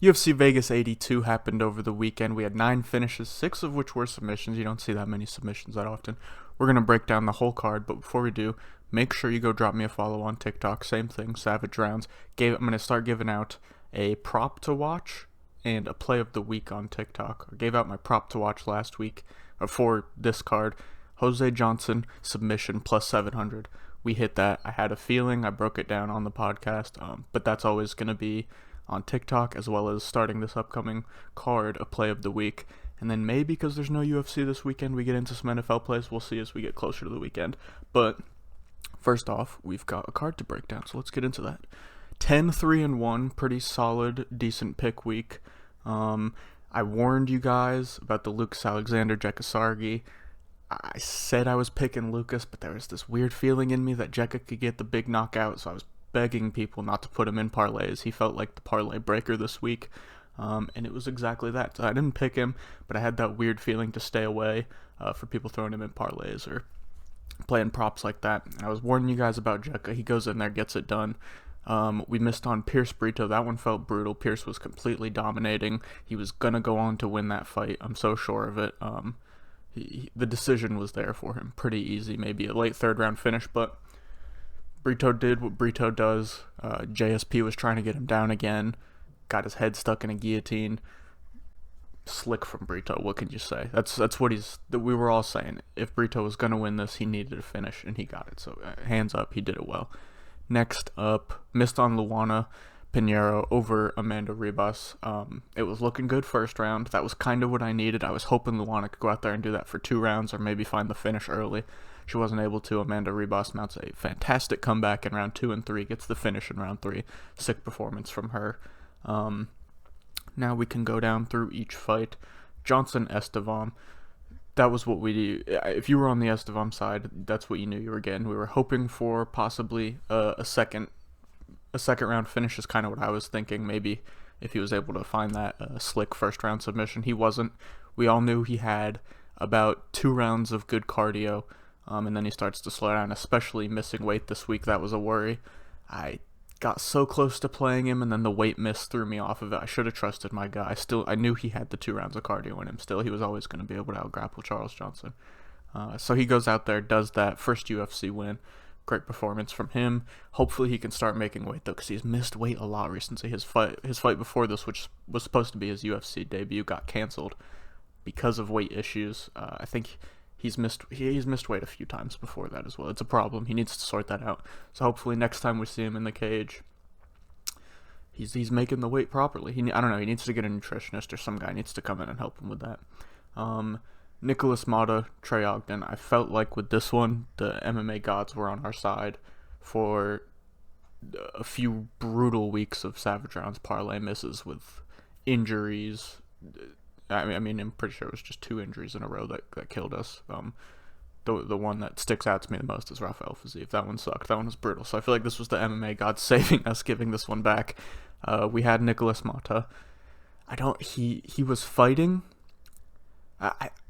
UFC Vegas 82 happened over the weekend. We had 9 finishes, 6 of which were submissions. You don't see that many submissions that often. We're going to break down the whole card, but before we do, make sure you go drop me a follow on TikTok. Same thing, Savage Rounds. I'm going to start giving out a prop to watch and a play of the week on TikTok. I gave out my prop to watch last week for this card. Jose Johnson submission plus 700. We hit that. I had a feeling. I broke it down on the podcast, but that's always going to be on TikTok, as well as starting this upcoming card, a play of the week. And then maybe because there's no UFC this weekend, we get into some NFL plays. We'll see as we get closer to the weekend. But first off, we've got a card to break down, so let's get into that. 10-3-1, pretty solid, decent pick week. I warned you guys about the Lucas Alexander Jekasargi. I said I was picking Lucas, but there was this weird feeling in me that Jekka could get the big knockout, so I was begging people not to put him in parlays. He felt like the parlay breaker this week, and it was exactly that. So I didn't pick him, but I had that weird feeling to stay away for people throwing him in parlays or playing props like that. And I was warning you guys about Jekka. He goes in there, gets it done. We missed on Pierce Brito. That one felt brutal. Pierce was completely dominating. He was going to go on to win that fight. I'm so sure of it. The decision was there for him. Pretty easy, maybe a late third round finish, but Brito did what Brito does. JSP was trying to get him down again. Got his head stuck in a guillotine. Slick from Brito. What can you say? That's what we were all saying. If Brito was going to win this, he needed a finish, and he got it. So hands up, he did it well. Next up, missed on Luana Pinheiro over Amanda Ribas. It was looking good first round. That was kind of what I needed. I was hoping Luana could go out there and do that for 2 rounds or maybe find the finish early. She wasn't able to. Amanda Ribas mounts a fantastic comeback in round 2 and 3, gets the finish in round 3. Sick performance from her. Now we can go down through each fight. Johnson Estevam. That was what we do. If you were on the Estevam side, that's what you knew you were getting. We were hoping for possibly a second round finish is kind of what I was thinking. Maybe if he was able to find that slick first round submission. He wasn't. We all knew he had about 2 rounds of good cardio, and then he starts to slow down, especially missing weight this week. That was a worry. I got so close to playing him, and then the weight miss threw me off of it. I should have trusted my guy. I knew he had the 2 rounds of cardio in him. Still, he was always going to be able to outgrapple Charles Johnson. So he goes out there, does that first UFC win. Great performance from him. Hopefully he can start making weight, though, because he's missed weight a lot recently. His fight before this, which was supposed to be his UFC debut, got canceled because of weight issues. I think he's missed weight a few times before that as well. It's a problem. He needs to sort that out. So hopefully next time we see him in the cage, he's making the weight properly. I don't know. He needs to get a nutritionist or some guy needs to come in and help him with that. Nicholas Mata, Trey Ogden. I felt like with this one, the MMA gods were on our side for a few brutal weeks of Savage Rounds parlay misses with injuries. I mean, I'm pretty sure it was just 2 injuries in a row that killed us. The one that sticks out to me the most is Rafael Fiziev. That one sucked. That one was brutal. So I feel like this was the MMA gods saving us, giving this one back. We had Nicholas Mata. He was fighting.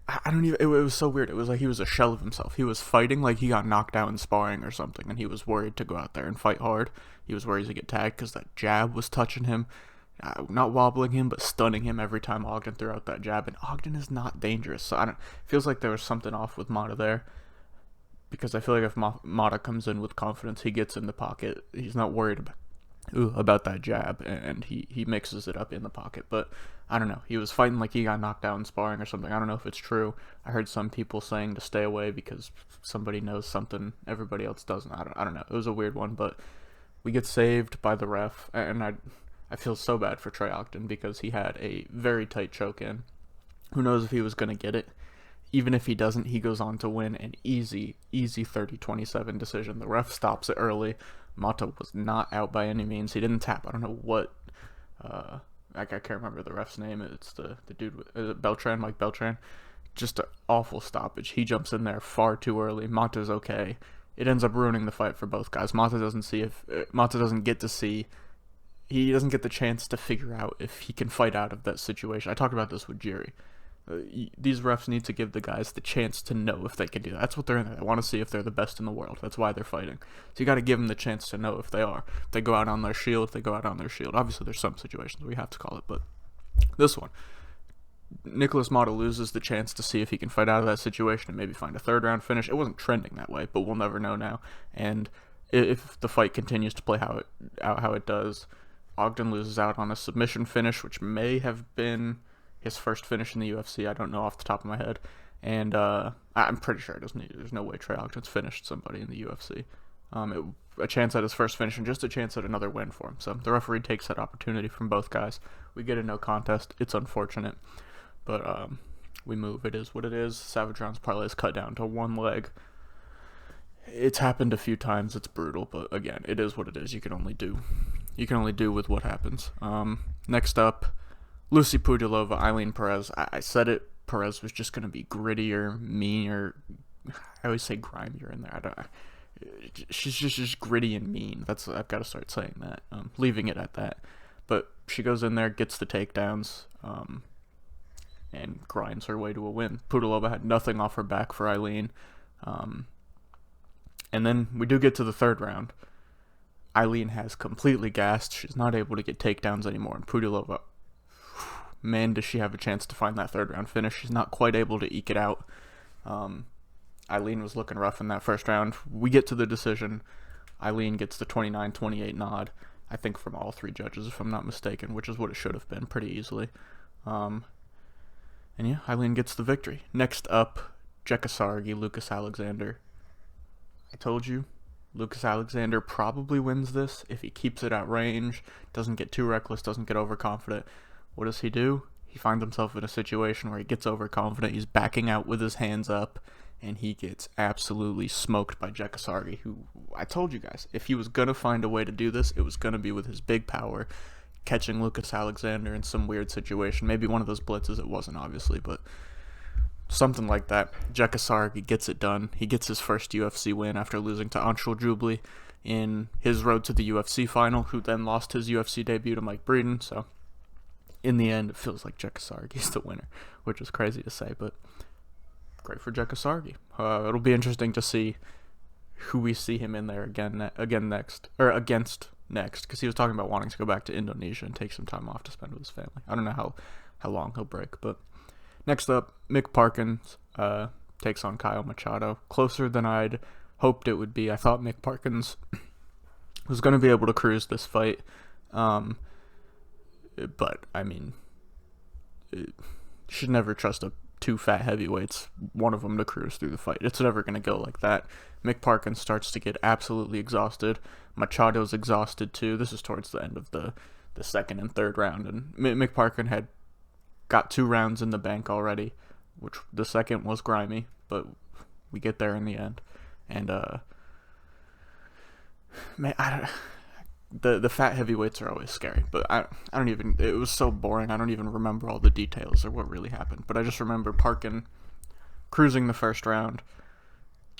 I don't even. It was so weird. It was like he was a shell of himself. He was fighting like he got knocked out in sparring or something, and he was worried to go out there and fight hard. He was worried to get tagged because that jab was touching him. Not wobbling him, but stunning him every time Ogden threw out that jab. And Ogden is not dangerous, so it feels like there was something off with Mata there. Because I feel like if Mata comes in with confidence, he gets in the pocket. He's not worried about that jab, and he mixes it up in the pocket. But I don't know. He was fighting like he got knocked out in sparring or something. I don't know if it's true. I heard some people saying to stay away because somebody knows something everybody else doesn't. I don't know. It was a weird one, but we get saved by the ref, and I feel so bad for Trey Ogden because he had a very tight choke in. Who knows if he was going to get it. Even if he doesn't, he goes on to win an easy 30-27 decision. The ref stops it early. Mata was not out by any means. He didn't tap. I don't know what. I can't remember the ref's name. It's the dude. Is it Beltran? Mike Beltran. Just an awful stoppage. He jumps in there far too early. Mata's okay. It ends up ruining the fight for both guys. Mata doesn't get to see. He doesn't get the chance to figure out if he can fight out of that situation. I talked about this with Jerry. These refs need to give the guys the chance to know if they can do that. That's what they're in there. They want to see if they're the best in the world. That's why they're fighting. So you got to give them the chance to know if they are. If they go out on their shield, if they go out on their shield. Obviously, there's some situations where we have to call it, but this one, Nicholas Mata loses the chance to see if he can fight out of that situation and maybe find a third round finish. It wasn't trending that way, but we'll never know now. And if the fight continues to play how it does, Ogden loses out on a submission finish, which may have been his first finish in the UFC. I don't know off the top of my head. And I'm pretty sure there's no way Trey Ogden's finished somebody in the UFC. A chance at his first finish and just a chance at another win for him. So the referee takes that opportunity from both guys. We get a no contest. It's unfortunate, but we move. It is what it is. Savage Rounds parlay is cut down to one leg. It's happened a few times. It's brutal, but again, it is what it is. You can only do with what happens. Next up, Lucy Pudilova, Eileen Perez. I said it. Perez was just going to be grittier, meaner. I always say grimier in there. She's just gritty and mean. I've got to start saying that. Leaving it at that. But she goes in there, gets the takedowns, and grinds her way to a win. Pudilova had nothing off her back for Eileen. And then we do get to the third round. Eileen has completely gassed. She's not able to get takedowns anymore. And Pudilova, man, does she have a chance to find that third round finish. She's not quite able to eke it out. Eileen was looking rough in that first round. We get to the decision. Eileen gets the 29-28 nod, I think from all three judges, if I'm not mistaken, which is what it should have been pretty easily. And yeah, Eileen gets the victory. Next up, Jekasargi, Lucas Alexander. I told you, Lucas Alexander probably wins this if he keeps it at range, doesn't get too reckless, doesn't get overconfident. What does he do? He finds himself in a situation where he gets overconfident, he's backing out with his hands up, and he gets absolutely smoked by Jekasargi, who, I told you guys, if he was going to find a way to do this, it was going to be with his big power, catching Lucas Alexander in some weird situation. Maybe one of those blitzes, it wasn't obviously, but something like that. Jekasargi gets it done. He gets his first UFC win after losing to Anshul Jubli in his road to the UFC final, who then lost his UFC debut to Mike Breeden, so in the end, it feels like Jekasargi's the winner, which is crazy to say, but great for Jekasargi. It'll be interesting to see who we see him in there against next, because he was talking about wanting to go back to Indonesia and take some time off to spend with his family. I don't know how long he'll break, but next up, Mick Parkins takes on Kyle Machado. Closer than I'd hoped it would be. I thought Mick Parkins was going to be able to cruise this fight, but I mean, you should never trust two fat heavyweights, one of them to cruise through the fight. It's never going to go like that. Mick Parkins starts to get absolutely exhausted. Machado's exhausted too. This is towards the end of the second and third round, and Mick Parkins had got 2 rounds in the bank already, which the second was grimy, but we get there in the end. And man, the fat heavyweights are always scary, but I don't even, it was so boring, I don't even remember all the details or what really happened, but I just remember Parkin cruising the first round,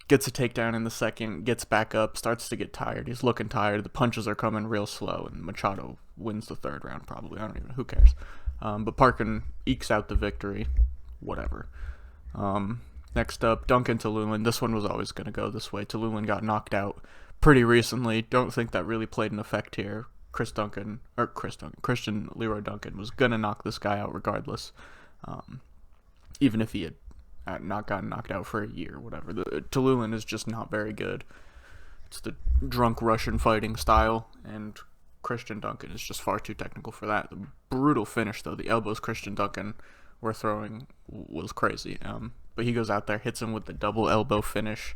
gets a takedown in the second, gets back up, starts to get tired, he's looking tired, the punches are coming real slow, and Machado wins the third round probably, I don't even, who cares, but Parkin ekes out the victory, whatever. Next up, Duncan Tululan. This one was always going to go this way. Tululan got knocked out pretty recently. Don't think that really played an effect here. Christian Leroy Duncan was going to knock this guy out regardless, even if he had not gotten knocked out for a year or whatever. Tululan is just not very good. It's the drunk Russian fighting style, and Christian Duncan is just far too technical for that. The brutal finish, though, the elbows Christian Duncan were throwing was crazy. But he goes out there, hits him with the double elbow finish.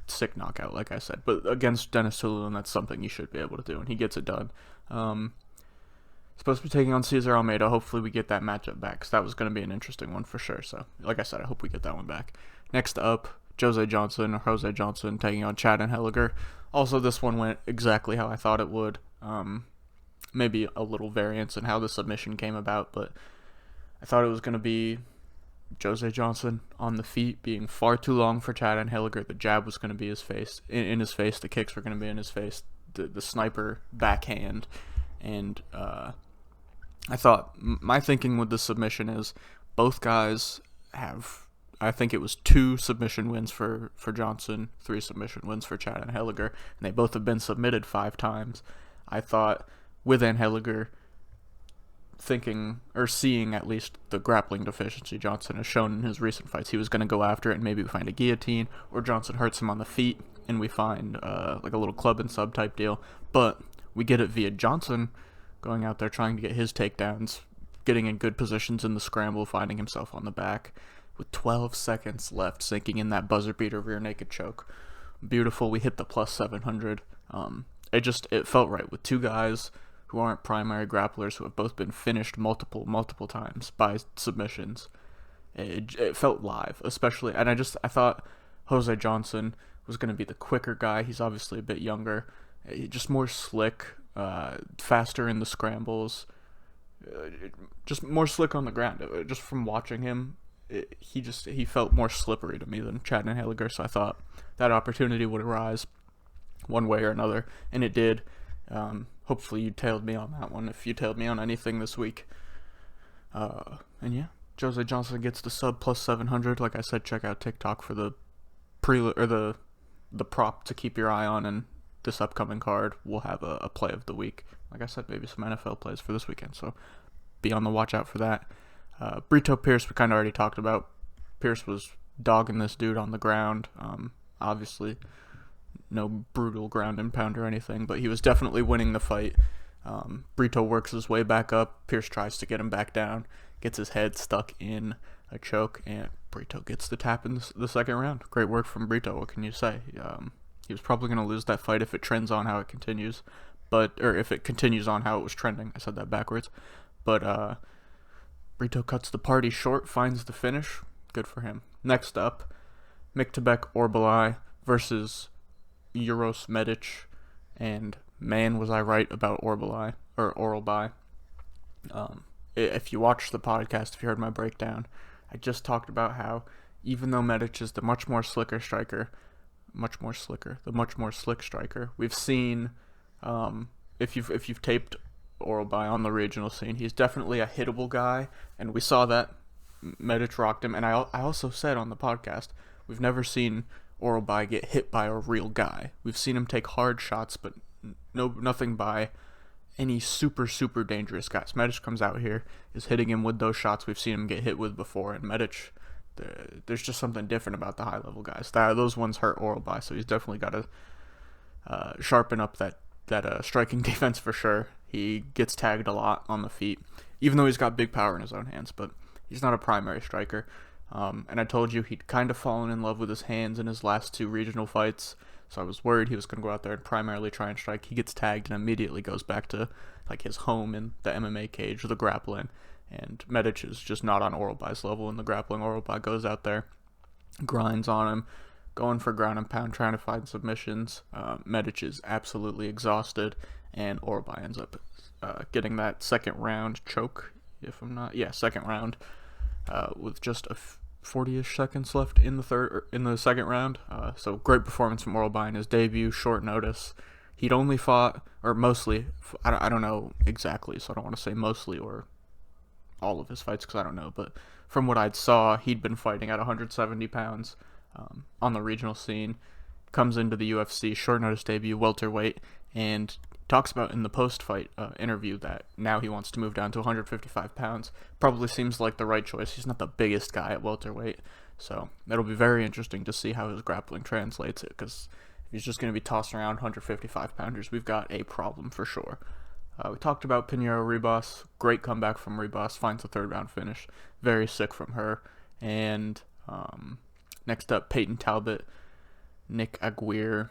Sick knockout, like I said. But against Dennis Tululan, that's something you should be able to do, and he gets it done. Supposed to be taking on Cesar Almeida. Hopefully we get that matchup back, because that was going to be an interesting one for sure. So, like I said, I hope we get that one back. Next up, Jose Johnson taking on Chad Henniger. Also, this one went exactly how I thought it would. Maybe a little variance in how the submission came about, but I thought it was going to be Jose Johnson on the feet being far too long for Chad Henniger. The jab was going to be in his face. The kicks were going to be in his face. The sniper backhand. And I thought, my thinking with the submission is Both guys have, I think it was 2 submission wins for Johnson, 3 submission wins for Chad Anheliger, and they both have been submitted 5 times. I thought with Anheliger, thinking or seeing at least the grappling deficiency Johnson has shown in his recent fights, he was going to go after it and maybe find a guillotine, or Johnson hurts him on the feet and we find like a little club and sub type deal. But we get it via Johnson going out there trying to get his takedowns, getting in good positions in the scramble, finding himself on the back with 12 seconds left, sinking in that buzzer beater rear naked choke. Beautiful. We hit the plus 700. It felt right with 2 guys who aren't primary grapplers, who have both been finished multiple times by submissions. It felt live, especially, and I thought Jose Johnson was going to be the quicker guy. He's obviously a bit younger, just more slick, faster in the scrambles, just more slick on the ground. Just from watching him, he felt more slippery to me than Chad Anheliger, so I thought that opportunity would arise one way or another, and it did. Hopefully you tailed me on that one, if you tailed me on anything this week. And yeah, Jose Johnson gets the sub plus 700. Like I said, check out TikTok for the the prop to keep your eye on, and this upcoming card we'll have a play of the week. Like I said, maybe some NFL plays for this weekend, so be on the watch out for that. Brito Pierce, we kind of already talked about. Pierce was dogging this dude on the ground. Obviously, no brutal ground and pound or anything, but he was definitely winning the fight. Brito works his way back up. Pierce tries to get him back down, gets his head stuck in a choke, and Brito gets the tap in the second round. Great work from Brito. What can you say? He was probably going to lose that fight if it trends on how it continues, or if it continues on how it was trending. I said that backwards. But Brito cuts the party short, finds the finish. Good for him. Next up, Miktabek Orbalai versus Uros Medic, and man, was I right about Orbalai, or Oralbai. If you watched the podcast, if you heard my breakdown, I just talked about how even though Medic is the much more slick striker, we've seen, if you've taped Oralbai on the regional scene, he's definitely a hittable guy, and we saw that Medic rocked him. And I also said on the podcast, we've never seen Oralbai get hit by a real guy. We've seen him take hard shots, but nothing by any super dangerous guys. Medic comes out here, is hitting him with those shots we've seen him get hit with before, and Medic, there's just something different about the high level guys. Those ones hurt Oralbai, so he's definitely got to sharpen up that striking defense for sure. He gets tagged a lot on the feet, even though he's got big power in his own hands, but he's not a primary striker. And I told you he'd kind of fallen in love with his hands in his last 2 regional fights, so I was worried he was going to go out there and primarily try and strike. He gets tagged and immediately goes back to like his home in the MMA cage, the grappling, and Medic is just not on Oralbai's level in the grappling. Oralbai goes out there, grinds on him, going for ground and pound, trying to find submissions. Medic is absolutely exhausted, and Oralbai ends up getting that second round choke, second round, with just 40-ish seconds left in the second round. So great performance from Oralbai in his debut, short notice. He'd only fought, or mostly, I don't know exactly, so I don't want to say mostly or all of his fights because I don't know, but from what I'd saw, he'd been fighting at 170 pounds on the regional scene, comes into the UFC, short notice debut, welterweight, and talks about in the post-fight interview that now he wants to move down to 155 pounds. Probably seems like the right choice. He's not the biggest guy at welterweight, so it'll be very interesting to see how his grappling translates it, because if he's just going to be tossing around 155 pounders, we've got a problem for sure. We talked about Pinheiro Ribas. Great comeback from Ribas. Finds a third round finish. Very sick from her. And next up, Peyton Talbot, Nick Aguirre.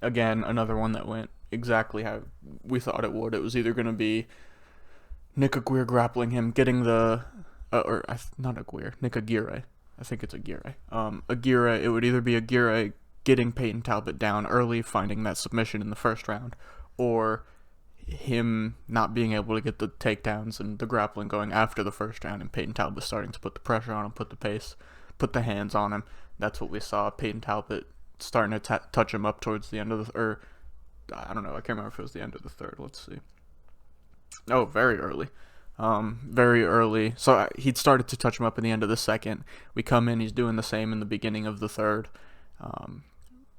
Again, another one that went exactly how we thought it would. It was either going to be Nick Aguirre grappling him, getting not Aguirre, Nick Aguirre. I think it's Aguirre. Aguirre, it would either be Aguirre getting Peyton Talbot down early, finding that submission in the first round, or him not being able to get the takedowns and the grappling going after the first round, and Peyton Talbot starting to put the pressure on him, put the pace, put the hands on him. That's what we saw. Peyton Talbot starting to touch him up towards the end of I don't know, I can't remember if it was the end of the third. Let's see. Oh, very early. very early. So he'd started to touch him up in the end of the second. We come in, he's doing the same in the beginning of the third.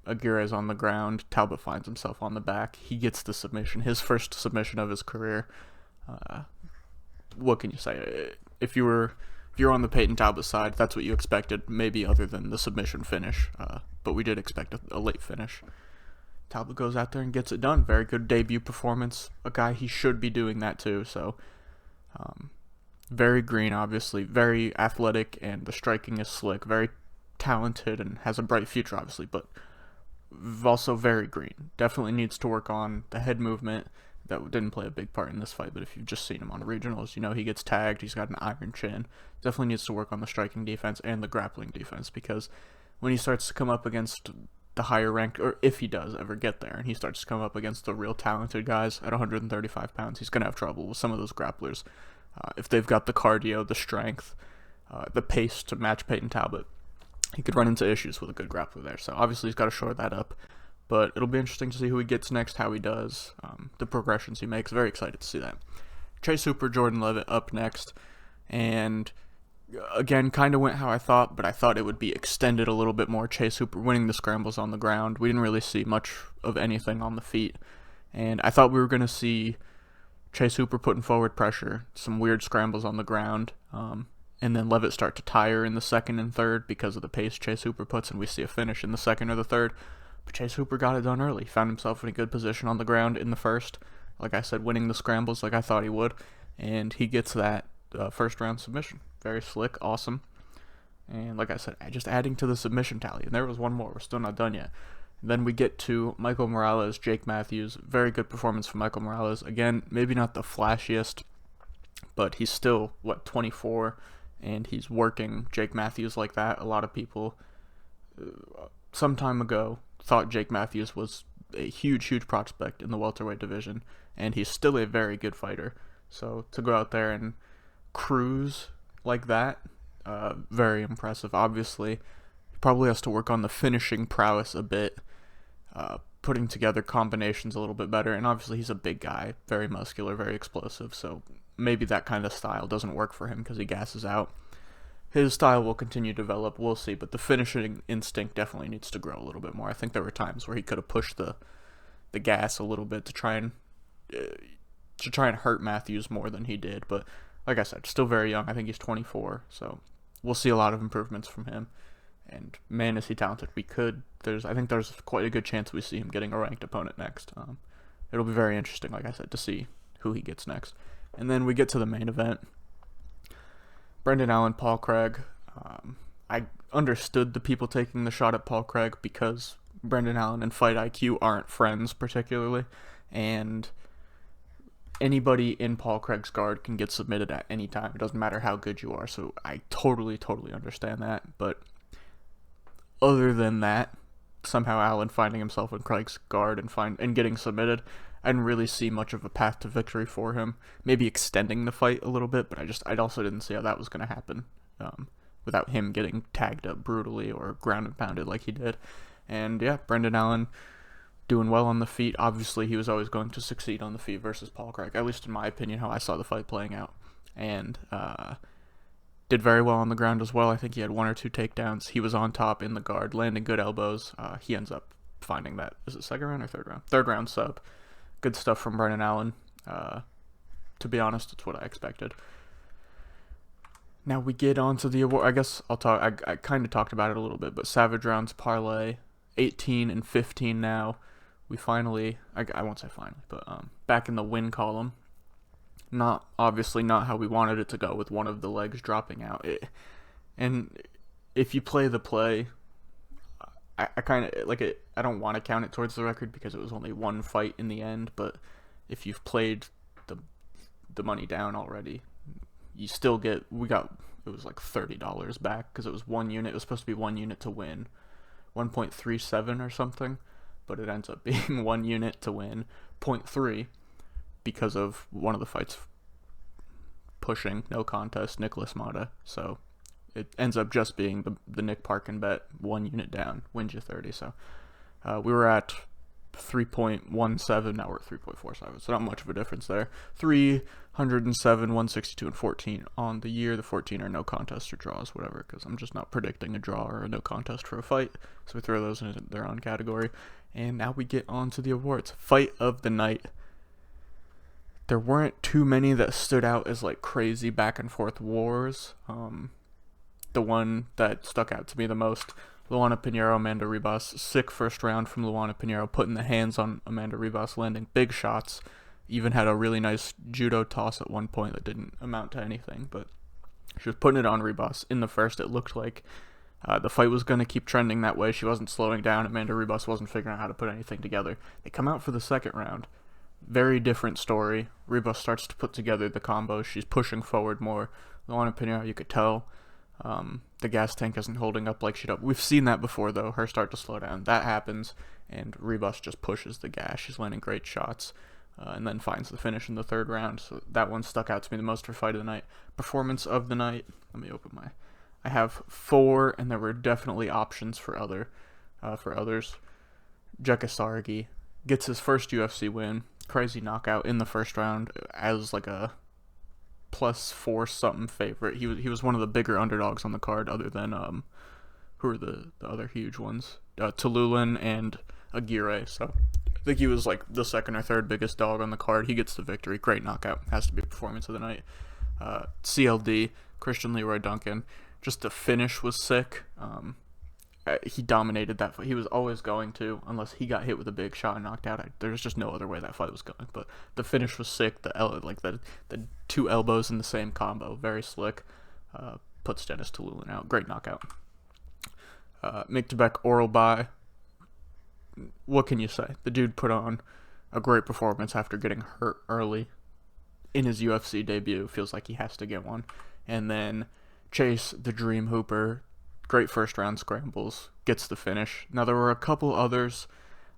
Aguirre's on the ground. Talbot finds himself on the back. He gets the submission, his first submission of his career. What can you say? If you're on the Peyton Talbot side, that's what you expected, maybe other than the submission finish. But we did expect a late finish. Talbot goes out there and gets it done. Very good debut performance. A guy he should be doing that too. So, very green, obviously. Very athletic, and the striking is slick. Very talented and has a bright future, obviously. But also very green. Definitely needs to work on the head movement. That didn't play a big part in this fight, but if you've just seen him on regionals, you know he gets tagged. He's got an iron chin. Definitely needs to work on the striking defense and the grappling defense, because when he starts to come up against the higher ranked, or if he does ever get there, and he starts to come up against the real talented guys at 135 pounds, he's going to have trouble with some of those grapplers. If they've got the cardio, the strength, the pace to match Peyton Talbot, he could run into issues with a good grappler there. So obviously he's got to shore that up. But it'll be interesting to see who he gets next, how he does, the progressions he makes. Very excited to see that. Chase Hooper, Jordan Levitt up next. And again, kind of went how I thought, but I thought it would be extended a little bit more. Chase Hooper winning the scrambles on the ground. We didn't really see much of anything on the feet. And I thought we were going to see Chase Hooper putting forward pressure, some weird scrambles on the ground, and then Levitt start to tire in the second and third because of the pace Chase Hooper puts, and we see a finish in the second or the third. But Chase Hooper got it done early. Found himself in a good position on the ground in the first. Like I said, winning the scrambles like I thought he would. And he gets that first round submission. Very slick, awesome. And like I said, just adding to the submission tally. And there was one more. We're still not done yet. And then we get to Michael Morales, Jake Matthews. Very good performance from Michael Morales. Again, maybe not the flashiest, but he's still, 24? And he's working Jake Matthews like that. A lot of people, some time ago, thought Jake Matthews was a huge prospect in the welterweight division, and he's still a very good fighter. So to go out there and cruise like that, very impressive. Obviously, he probably has to work on the finishing prowess a bit, putting together combinations a little bit better, and obviously he's a big guy, very muscular, very explosive, so maybe that kind of style doesn't work for him because he gasses out. His style will continue to develop, we'll see, but the finishing instinct definitely needs to grow a little bit more. I think there were times where he could have pushed the gas a little bit to try and hurt Matthews more than he did, but like I said, still very young. I think he's 24, so we'll see a lot of improvements from him. And man, is he talented. I think there's quite a good chance we see him getting a ranked opponent next. It'll be very interesting, like I said, to see who he gets next. And then we get to the main event. Brendan Allen, Paul Craig. I understood the people taking the shot at Paul Craig because Brendan Allen and Fight IQ aren't friends particularly, and anybody in Paul Craig's guard can get submitted at any time. It doesn't matter how good you are, so I totally understand that. But other than that, somehow Allen finding himself in Craig's guard and getting submitted, I didn't really see much of a path to victory for him. Maybe extending the fight a little bit, but I also didn't see how that was going to happen without him getting tagged up brutally or ground and pounded like he did. And yeah, Brendan Allen doing well on the feet. Obviously, he was always going to succeed on the feet versus Paul Craig, at least in my opinion, how I saw the fight playing out. And did very well on the ground as well. I think he had 1 or 2 takedowns. He was on top in the guard, landing good elbows. He ends up finding that, is it second round or third round? Third round sub. Good stuff from Brendan Allen. To be honest, it's what I expected. Now we get on to the award. I guess I'll talk. I kind of talked about it a little bit, but Savage Rounds Parlay, 18 and 15 now. We finally, I won't say finally, but back in the win column. Obviously not how we wanted it to go, with one of the legs dropping out. And if you play the play, I kind of like it. I don't want to count it towards the record because it was only one fight in the end. But if you've played the money down already, you still get. It was like $30 back because it was 1 unit. It was supposed to be 1 unit to win, 1.37 or something, but it ends up being 1 unit to win, 0.3 because of one of the fights pushing no contest Nicholas Mata. So it ends up just being the Nick Parkin bet, 1 unit down, wins you 30. So we were at 3.17, now we're at 3.47, so not much of a difference there. 107, 162, and 14 on the year. The 14 are no contest or draws, whatever, because I'm just not predicting a draw or a no contest for a fight. So we throw those in their own category. And now we get on to the awards. Fight of the night. There weren't too many that stood out as like crazy back and forth wars. The one that stuck out to me the most, Luana Pinheiro, Amanda Ribas. Sick first round from Luana Pinheiro, putting the hands on Amanda Ribas, landing big shots. Even had a really nice judo toss at one point that didn't amount to anything, but she was putting it on Ribas. In the first, it looked like the fight was going to keep trending that way. She wasn't slowing down. Amanda Ribas wasn't figuring out how to put anything together. They come out for the second round. Very different story. Ribas starts to put together the combos. She's pushing forward more. Luana Pinheiro, you could tell the gas tank isn't holding up like she'd up. We've seen that before, though. Her start to slow down. That happens, and Ribas just pushes the gas. She's landing great shots. And then finds the finish in the third round. So that one stuck out to me the most for fight of the night. Performance of the night. Let me open my. I have 4, and there were definitely options for others. Jekka Sargi gets his first UFC win. Crazy knockout in the first round as like a +4 something favorite. He was one of the bigger underdogs on the card, other than who are the other huge ones? Tululin and Aguirre. So I think he was like the second or third biggest dog on the card. He gets the victory. Great knockout. Has to be performance of the night. CLD, Christian Leroy Duncan. Just the finish was sick. He dominated that fight. He was always going to, unless he got hit with a big shot and knocked out. There's just no other way that fight was going. But the finish was sick. The 2 elbows in the same combo, very slick. Puts Dennis Tululin out. Great knockout. Miktabek oral bye. What can you say? The dude put on a great performance after getting hurt early in his UFC debut. Feels like he has to get one. And then Chase, the Dream Hooper, great first round scrambles, gets the finish. Now there were a couple others.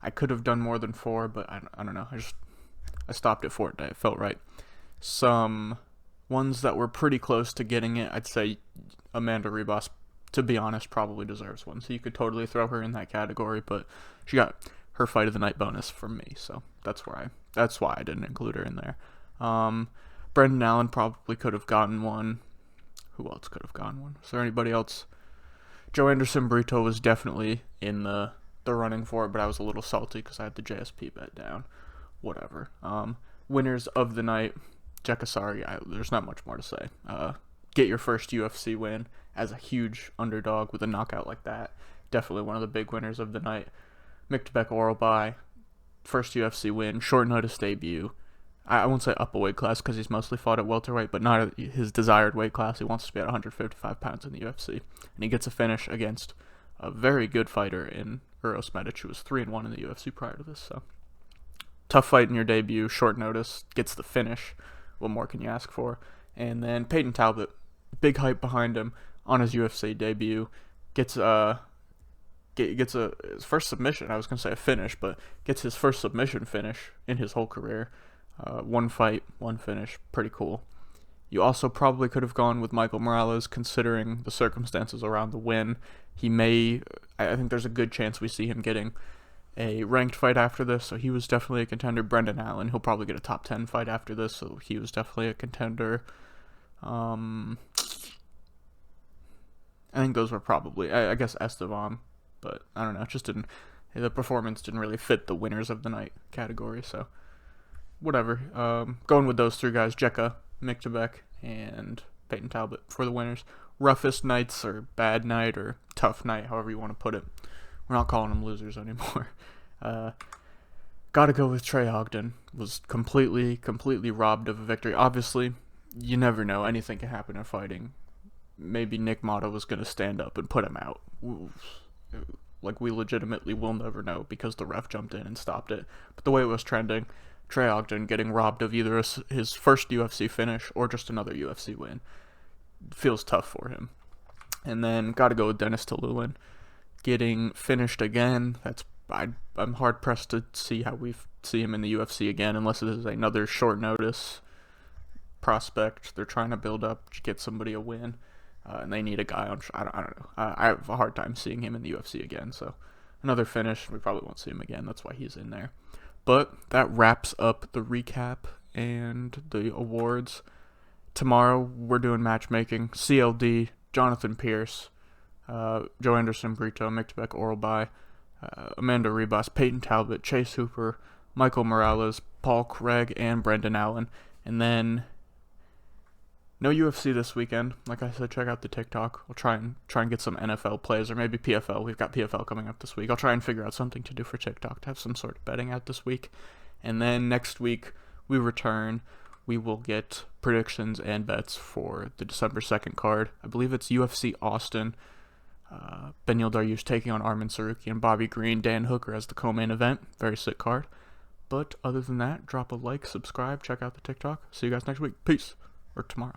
I could have done more than 4, but I don't know. I stopped at 4 today. It felt right. Some ones that were pretty close to getting it. I'd say Amanda Ribas, to be honest, probably deserves one. So you could totally throw her in that category, but she got her fight of the night bonus from me. So that's why I didn't include her in there. Brendan Allen probably could have gotten one. Who else could have gotten one? Is there anybody else? Joe Anderson Brito was definitely in the running for it, but I was a little salty because I had the JSP bet down. Whatever. Winners of the night, Jekka Sargi. There's not much more to say. Get your first UFC win as a huge underdog with a knockout like that. Definitely one of the big winners of the night. Miktabek oral bye. First UFC win. Short notice debut. I won't say up a weight class because he's mostly fought at welterweight, but not his desired weight class. He wants to be at 155 pounds in the UFC. And he gets a finish against a very good fighter in Uros Medic, who was 3-1 in the UFC prior to this. So tough fight in your debut, short notice, gets the finish. What more can you ask for? And then Peyton Talbot, big hype behind him on his UFC debut, gets his first submission. I was gonna say a finish, but gets his first submission finish in his whole career. 1 fight, 1 finish, pretty cool. You also probably could have gone with Michael Morales, considering the circumstances around the win. I think there's a good chance we see him getting a ranked fight after this, so he was definitely a contender. Brendan Allen, he'll probably get a top 10 fight after this, so he was definitely a contender. I think those were probably, I guess Esteban, but I don't know, the performance didn't really fit the winners of the night category, so whatever. Going with those 3 guys, Jekka, Miktabek, and Peyton Talbot for the winners. Roughest nights, or bad night, or tough night, however you want to put it. We're not calling them losers anymore. Gotta go with Trey Ogden. Was completely robbed of a victory. Obviously, you never know. Anything can happen in fighting. Maybe Nick Motto was going to stand up and put him out. Like, we legitimately will never know because the ref jumped in and stopped it. But the way it was trending, Trey Ogden getting robbed of either his first UFC finish or just another UFC win feels tough for him. And then gotta go with Dennis Tululin getting finished again. I'm hard pressed to see how we see him in the UFC again, unless it is another short notice prospect. They're trying to build up to get somebody a win, and they need a guy on. I don't know. I have a hard time seeing him in the UFC again. So another finish. We probably won't see him again. That's why he's in there. But that wraps up the recap and the awards. Tomorrow we're doing matchmaking. CLD, Jonathan Pierce, Joe Anderson Brito, Mick Beck Oralby, Amanda Rebus, Peyton Talbot, Chase Hooper, Michael Morales, Paul Craig, and Brendan Allen. And then no UFC this weekend. Like I said, check out the TikTok. We'll try and get some NFL plays or maybe PFL. We've got PFL coming up this week. I'll try and figure out something to do for TikTok to have some sort of betting out this week. And then next week we return. We will get predictions and bets for the December 2nd card. I believe it's UFC Austin. Benyil Dariush taking on Arman Saruki and Bobby Green. Dan Hooker as the co-main event. Very sick card. But other than that, drop a like, subscribe, check out the TikTok. See you guys next week. Peace. Or tomorrow.